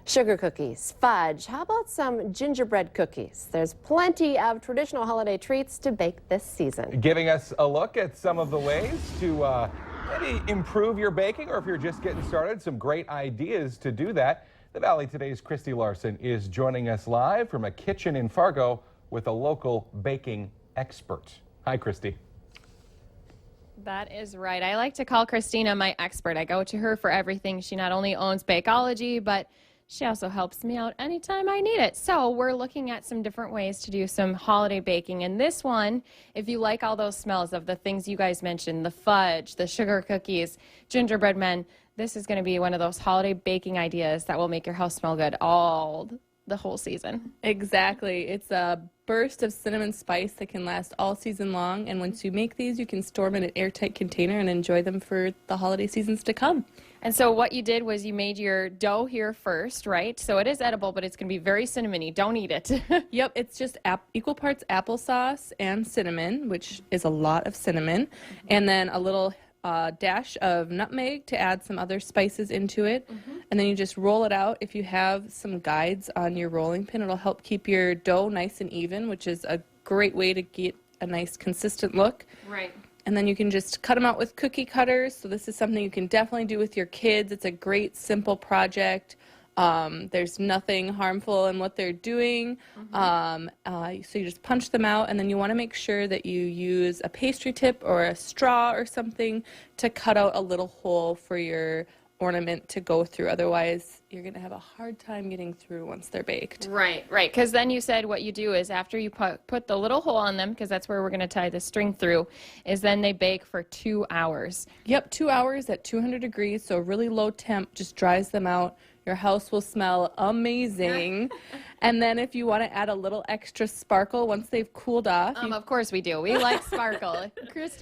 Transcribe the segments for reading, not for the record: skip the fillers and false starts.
Sugar cookies, fudge, how about some gingerbread cookies? There's plenty of traditional holiday treats to bake this season. Giving us a look at some of the ways to maybe improve your baking, or if you're just getting started, some great ideas to do that. The Valley Today's Christy Larson is joining us live from a kitchen in Fargo with a local baking expert. Hi, Christy. That is right. I like to call Christina my expert. I go to her for everything. She not only owns Bakeology, but she also helps me out anytime I need it. So we're looking at some different ways to do some holiday baking. And this one, if you like all those smells of the things you guys mentioned, the fudge, the sugar cookies, gingerbread men, this is going to be one of those holiday baking ideas that will make your house smell good the whole season. Exactly. It's a burst of cinnamon spice that can last all season long. And once you make these, you can store them in an airtight container and enjoy them for the holiday seasons to come. And so what you did was you made your dough here first, right? So it is edible, but it's going to be very cinnamony. Don't eat it. Yep, it's just equal parts applesauce and cinnamon, which is a lot of cinnamon, and then a little dash of nutmeg to add some other spices into it. And then you just roll it out. If you have some guides on your rolling pin, it'll help keep your dough nice and even, which is a great way to get a nice consistent look. Right. And then you can just cut them out with cookie cutters. So this is something you can definitely do with your kids. It's a great, simple project. There's nothing harmful in what they're doing. So you just punch them out, and then you want to make sure that you use a pastry tip or a straw or something to cut out a little hole for your ornament to go through. Otherwise, you're going to have a hard time getting through once they're baked. Right. Because then you said what you do is after you put the little hole on them, because that's where we're going to tie the string through, is then they bake for 2 hours. Yep, 2 hours at 200 degrees, so really low temp, just dries them out. Your house will smell amazing. And then if you want to add a little extra sparkle once they've cooled off. Of course we do. We like sparkle.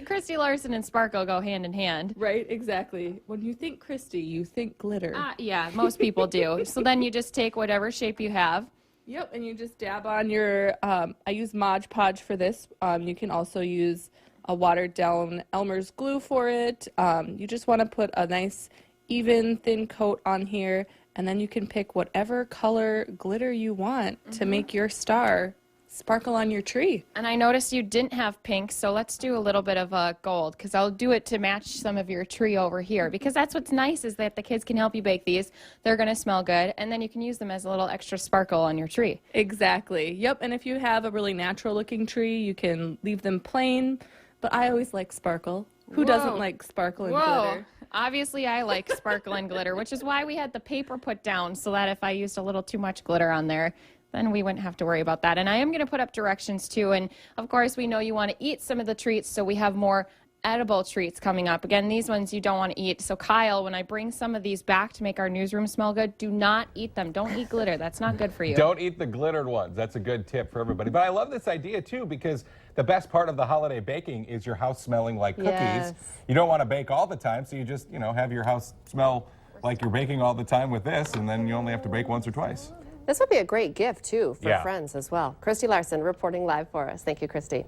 Christy Larson and sparkle go hand in hand. Right, exactly. When you think Christy, you think glitter. Yeah, most people do. So then you just take whatever shape you have. Yep, and you just dab on your, I use Mod Podge for this. You can also use a watered down Elmer's glue for it. You just want to put a nice even thin coat on here, and then you can pick whatever color glitter you want to make your star sparkle on your tree. And I noticed you didn't have pink, so let's do a little bit of gold, because I'll do it to match some of your tree over here, because that's what's nice is that the kids can help you bake these. They're going to smell good, and then you can use them as a little extra sparkle on your tree. Exactly. Yep, and if you have a really natural looking tree, you can leave them plain, but I always like sparkle. Who doesn't like sparkle and glitter? Obviously, I like sparkle and glitter, which is why we had the paper put down so that if I used a little too much glitter on there, then we wouldn't have to worry about that. And I am going to put up directions too. And of course, we know you want to eat some of the treats, so we have more edible treats coming up. Again, these ones you don't want to eat. So Kyle, when I bring some of these back to make our newsroom smell good, do not eat them. Don't eat glitter. That's not good for you. Don't eat the glittered ones. That's a good tip for everybody. But I love this idea too, because the best part of the holiday baking is your house smelling like cookies. Yes. You don't want to bake all the time, so you just, have your house smell like you're baking all the time with this, and then you only have to bake once or twice. This would be a great gift, too, for Yeah. friends as well. Christy Larson reporting live for us. Thank you, Christy.